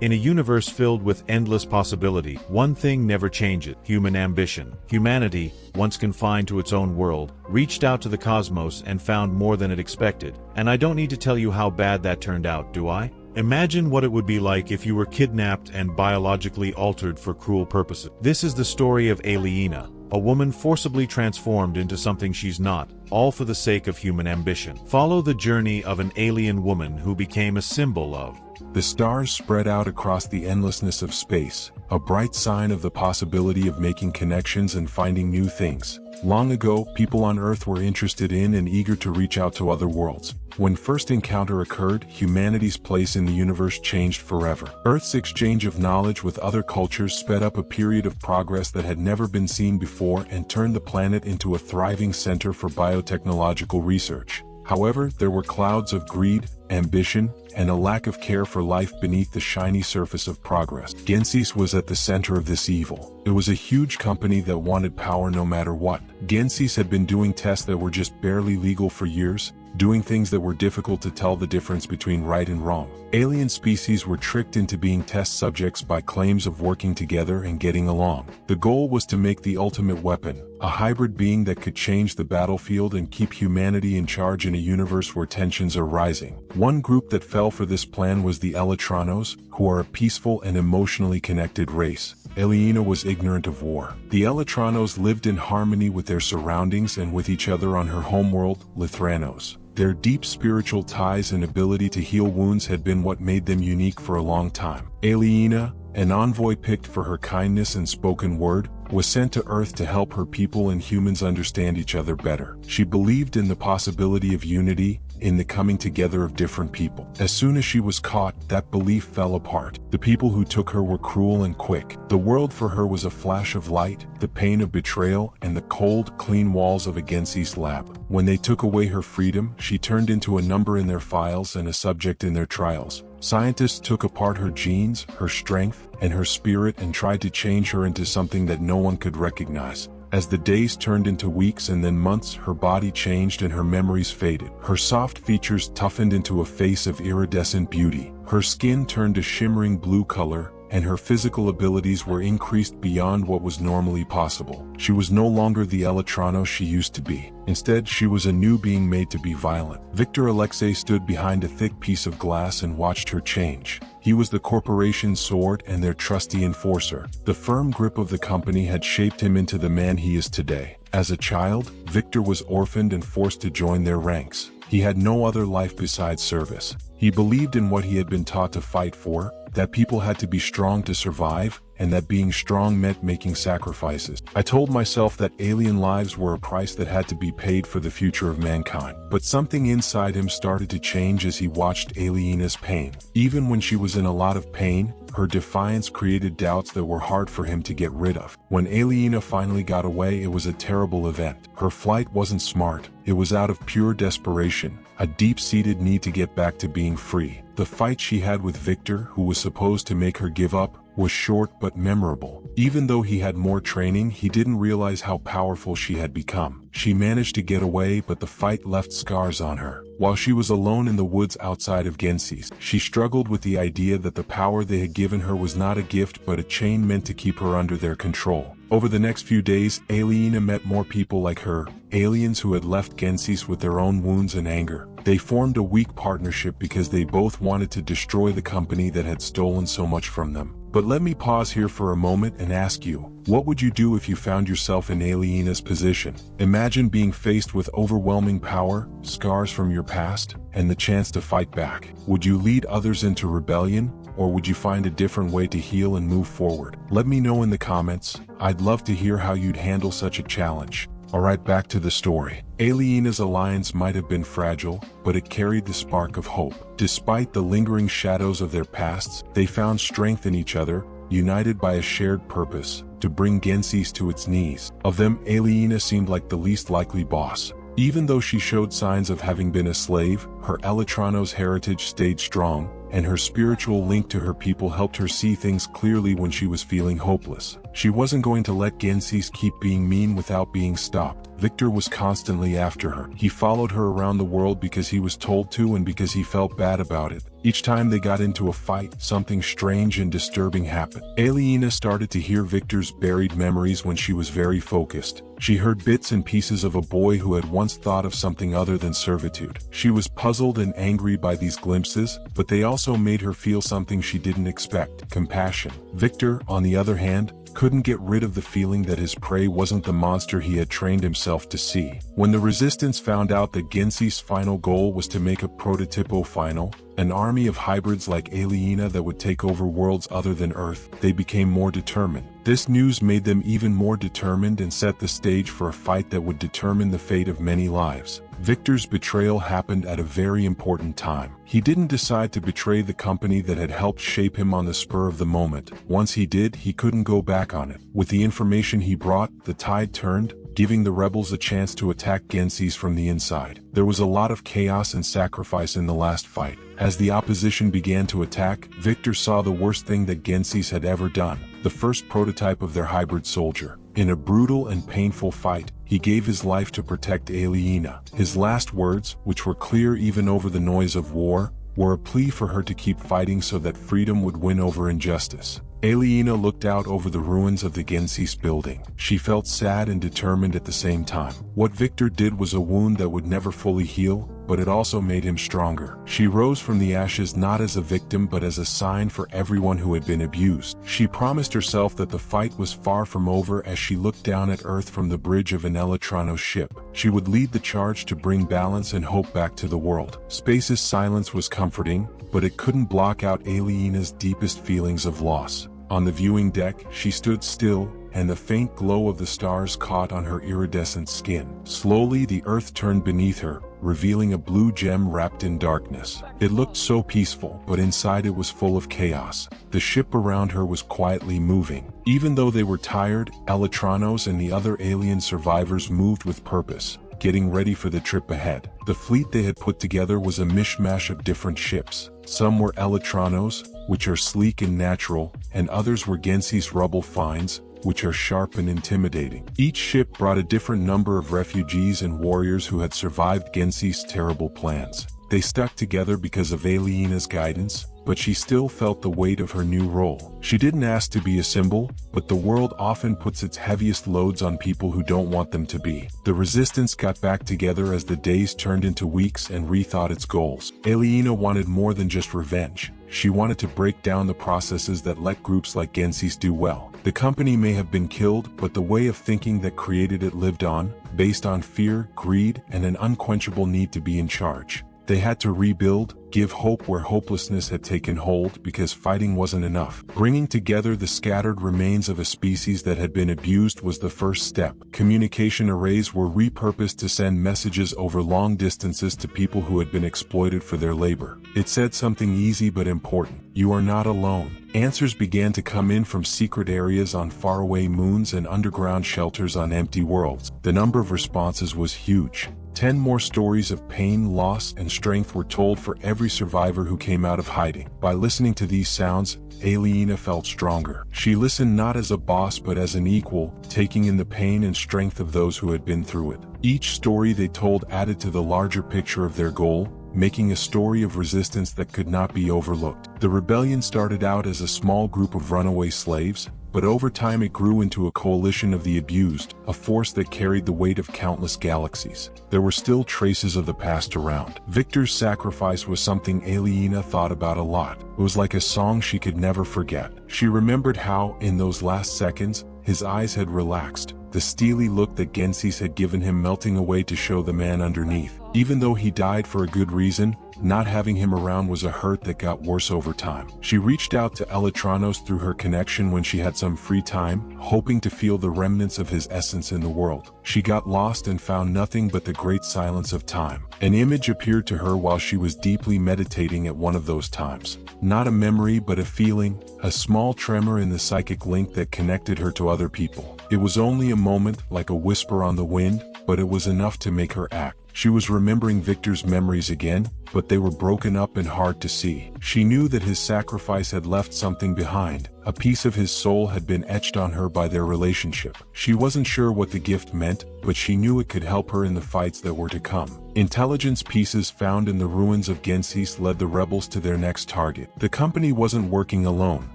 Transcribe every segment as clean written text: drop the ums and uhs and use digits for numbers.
In a universe filled with endless possibility, one thing never changes: human ambition. Humanity, once confined to its own world, reached out to the cosmos and found more than it expected. And I don't need to tell you how bad that turned out, do I? Imagine what it would be like if you were kidnapped and biologically altered for cruel purposes. This is the story of Aliena, a woman forcibly transformed into something she's not, all for the sake of human ambition. Follow the journey of an alien woman who became a symbol of the stars spread out across the endlessness of space, a bright sign of the possibility of making connections and finding new things. Long ago, people on Earth were interested in and eager to reach out to other worlds. When first encounter occurred, humanity's place in the universe changed forever. Earth's exchange of knowledge with other cultures sped up a period of progress that had never been seen before and turned the planet into a thriving center for biotechnological research. However, there were clouds of greed, ambition, and a lack of care for life beneath the shiny surface of progress. Gensis was at the center of this evil. It was a huge company that wanted power no matter what. Gensis had been doing tests that were just barely legal for years, doing things that were difficult to tell the difference between right and wrong. Alien species were tricked into being test subjects by claims of working together and getting along. The goal was to make the ultimate weapon, a hybrid being that could change the battlefield and keep humanity in charge in a universe where tensions are rising. One group that fell for this plan was the Eletronos, who are a peaceful and emotionally connected race. Aliena was ignorant of war. The Eletronos lived in harmony with their surroundings and with each other on her homeworld, Lithranos. Their deep spiritual ties and ability to heal wounds had been what made them unique for a long time. Aliena, an envoy picked for her kindness and spoken word, was sent to Earth to help her people and humans understand each other better. She believed in the possibility of unity, in the coming together of different people. As soon as she was caught, that belief fell apart. The people who took her were cruel and quick. The world for her was a flash of light, the pain of betrayal, and the cold, clean walls of a Gensis lab. When they took away her freedom, she turned into a number in their files and a subject in their trials. Scientists took apart her genes, her strength, and her spirit and tried to change her into something that no one could recognize. As the days turned into weeks and then months, her body changed and her memories faded. Her soft features toughened into a face of iridescent beauty. Her skin turned a shimmering blue color, and her physical abilities were increased beyond what was normally possible. She was no longer the Eletronos she used to be. Instead, she was a new being made to be violent. Victor Alexei stood behind a thick piece of glass and watched her change. He was the corporation's sword and their trusty enforcer. The firm grip of the company had shaped him into the man he is today. As a child, Victor was orphaned and forced to join their ranks. He had no other life besides service. He believed in what he had been taught to fight for, that people had to be strong to survive, and that being strong meant making sacrifices. I told myself that alien lives were a price that had to be paid for the future of mankind. But something inside him started to change as he watched Aliena's pain. Even when she was in a lot of pain, her defiance created doubts that were hard for him to get rid of. When Aliena finally got away, it was a terrible event. Her flight wasn't smart. It was out of pure desperation, a deep-seated need to get back to being free. The fight she had with Victor, who was supposed to make her give up, was short but memorable. Even though he had more training, he didn't realize how powerful she had become. She managed to get away, but the fight left scars on her. While she was alone in the woods outside of Gensis, she struggled with the idea that the power they had given her was not a gift but a chain meant to keep her under their control. Over the next few days, Aliena met more people like her, aliens who had left Gensis with their own wounds and anger. They formed a weak partnership because they both wanted to destroy the company that had stolen so much from them. But let me pause here for a moment and ask you, what would you do if you found yourself in Aliena's position? Imagine being faced with overwhelming power, scars from your past, and the chance to fight back. Would you lead others into rebellion, or would you find a different way to heal and move forward? Let me know in the comments. I'd love to hear how you'd handle such a challenge. Alright, back to the story. Aliena's alliance might have been fragile, but it carried the spark of hope. Despite the lingering shadows of their pasts, they found strength in each other, united by a shared purpose, to bring Gensis to its knees. Of them, Aliena seemed like the least likely boss. Even though she showed signs of having been a slave, her Eletronos heritage stayed strong, and her spiritual link to her people helped her see things clearly when she was feeling hopeless. She wasn't going to let Gensis keep being mean without being stopped. Victor was constantly after her. He followed her around the world because he was told to and because he felt bad about it. Each time they got into a fight, something strange and disturbing happened. Aliena started to hear Victor's buried memories when she was very focused. She heard bits and pieces of a boy who had once thought of something other than servitude. She was puzzled and angry by these glimpses, but they also made her feel something she didn't expect: compassion. Victor, on the other hand, couldn't get rid of the feeling that his prey wasn't the monster he had trained himself to see. When the Resistance found out that Gensi's final goal was to make a prototypo final, an army of hybrids like Aliena that would take over worlds other than Earth, they became more determined. This news made them even more determined and set the stage for a fight that would determine the fate of many lives. Victor's betrayal happened at a very important time. He didn't decide to betray the company that had helped shape him on the spur of the moment. Once he did, he couldn't go back on it. With the information he brought, the tide turned, giving the rebels a chance to attack Gensis from the inside. There was a lot of chaos and sacrifice in the last fight. As the opposition began to attack, Victor saw the worst thing that Gensis had ever done: the first prototype of their hybrid soldier. In a brutal and painful fight, he gave his life to protect Aliena. His last words, which were clear even over the noise of war, were a plea for her to keep fighting so that freedom would win over injustice. Aliena looked out over the ruins of the Gensis building. She felt sad and determined at the same time. What Victor did was a wound that would never fully heal, but it also made him stronger. She rose from the ashes not as a victim but as a sign for everyone who had been abused. She promised herself that the fight was far from over as she looked down at Earth from the bridge of an Elytranos ship. She would lead the charge to bring balance and hope back to the world. Space's silence was comforting, but it couldn't block out Aliena's deepest feelings of loss. On the viewing deck, she stood still, and the faint glow of the stars caught on her iridescent skin. Slowly, the Earth turned beneath her, revealing a blue gem wrapped in darkness. It looked so peaceful, but inside it was full of chaos. The ship around her was quietly moving. Even though they were tired, Elytranos and the other alien survivors moved with purpose, getting ready for the trip ahead. The fleet they had put together was a mishmash of different ships. Some were Elytranos, which are sleek and natural, and others were Gensis rubble finds, which are sharp and intimidating. Each ship brought a different number of refugees and warriors who had survived Gensis' terrible plans. They stuck together because of Aliena's guidance, but she still felt the weight of her new role. She didn't ask to be a symbol, but the world often puts its heaviest loads on people who don't want them to be. The Resistance got back together as the days turned into weeks and rethought its goals. Aliena wanted more than just revenge. She wanted to break down the processes that let groups like Gensis do well. The company may have been killed, but the way of thinking that created it lived on, based on fear, greed, and an unquenchable need to be in charge. They had to rebuild, give hope where hopelessness had taken hold because fighting wasn't enough. Bringing together the scattered remains of a species that had been abused was the first step. Communication arrays were repurposed to send messages over long distances to people who had been exploited for their labor. It said something easy but important: you are not alone. Answers began to come in from secret areas on faraway moons and underground shelters on empty worlds. The number of responses was huge. 10 more stories of pain, loss, and strength were told for every survivor who came out of hiding. By listening to these sounds, Aliena felt stronger. She listened not as a boss but as an equal, taking in the pain and strength of those who had been through it. Each story they told added to the larger picture of their goal, making a story of resistance that could not be overlooked. The rebellion started out as a small group of runaway slaves, but over time it grew into a coalition of the abused, a force that carried the weight of countless galaxies. There were still traces of the past around. Victor's sacrifice was something Aliena thought about a lot. It was like a song she could never forget. She remembered how, in those last seconds, his eyes had relaxed, the steely look that Gensis had given him melting away to show the man underneath. Even though he died for a good reason, not having him around was a hurt that got worse over time. She reached out to Elytranos through her connection when she had some free time, hoping to feel the remnants of his essence in the world. She got lost and found nothing but the great silence of time. An image appeared to her while she was deeply meditating at one of those times. Not a memory but a feeling, a small tremor in the psychic link that connected her to other people. It was only a moment, like a whisper on the wind, but it was enough to make her act. She was remembering Victor's memories again, but they were broken up and hard to see. She knew that his sacrifice had left something behind. A piece of his soul had been etched on her by their relationship. She wasn't sure what the gift meant, but she knew it could help her in the fights that were to come. Intelligence pieces found in the ruins of Gensis led the rebels to their next target. The company wasn't working alone.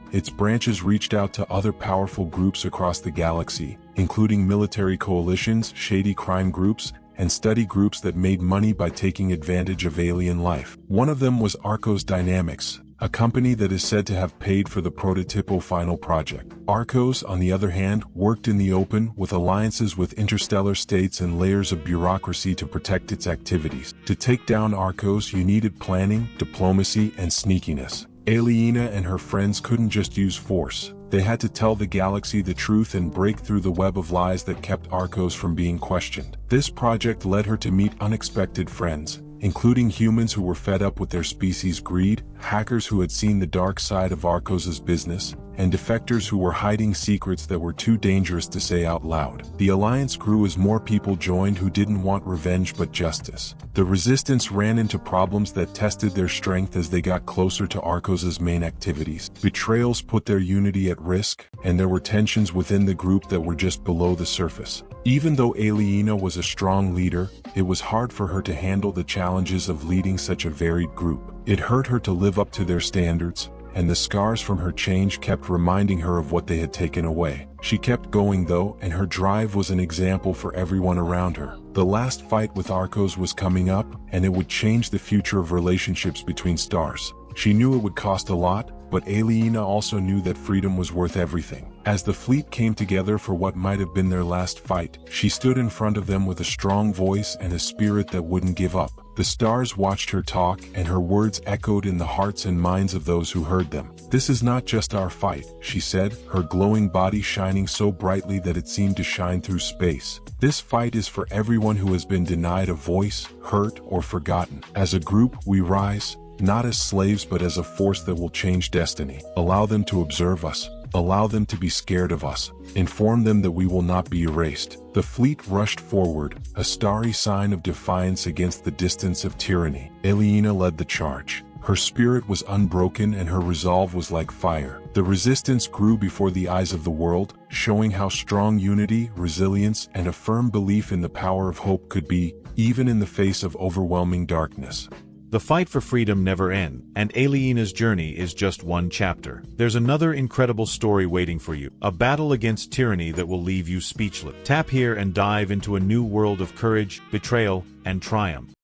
Its branches reached out to other powerful groups across the galaxy, including military coalitions, shady crime groups, and study groups that made money by taking advantage of alien life. One of them was Arcos Dynamics, a company that is said to have paid for the prototypal final project. Arcos, on the other hand, worked in the open, with alliances with interstellar states and layers of bureaucracy to protect its activities. To take down Arcos, you needed planning, diplomacy, and sneakiness. Aliena and her friends couldn't just use force. They had to tell the galaxy the truth and break through the web of lies that kept Arcos from being questioned. This project led her to meet unexpected friends, including humans who were fed up with their species' greed, hackers who had seen the dark side of Arcos' business, and defectors who were hiding secrets that were too dangerous to say out loud. The alliance grew as more people joined who didn't want revenge but justice. The resistance ran into problems that tested their strength as they got closer to Arcos' main activities. Betrayals put their unity at risk, and there were tensions within the group that were just below the surface. Even though Aliena was a strong leader, it was hard for her to handle the challenges of leading such a varied group. It hurt her to live up to their standards, and the scars from her change kept reminding her of what they had taken away. She kept going though, and her drive was an example for everyone around her. The last fight with Arcos was coming up, and it would change the future of relationships between stars. She knew it would cost a lot, but Aliena also knew that freedom was worth everything. As the fleet came together for what might have been their last fight, she stood in front of them with a strong voice and a spirit that wouldn't give up. The stars watched her talk, and her words echoed in the hearts and minds of those who heard them. "This is not just our fight," she said, her glowing body shining so brightly that it seemed to shine through space. "This fight is for everyone who has been denied a voice, hurt, or forgotten. As a group, we rise, not as slaves but as a force that will change destiny. Allow them to observe us. Allow them to be scared of us. Inform them that we will not be erased." The fleet rushed forward, a starry sign of defiance against the distance of tyranny. Aliena led the charge. Her spirit was unbroken and her resolve was like fire. The resistance grew before the eyes of the world, showing how strong unity, resilience, and a firm belief in the power of hope could be, even in the face of overwhelming darkness. The fight for freedom never ends, and Aliena's journey is just one chapter. There's another incredible story waiting for you, a battle against tyranny that will leave you speechless. Tap here and dive into a new world of courage, betrayal, and triumph.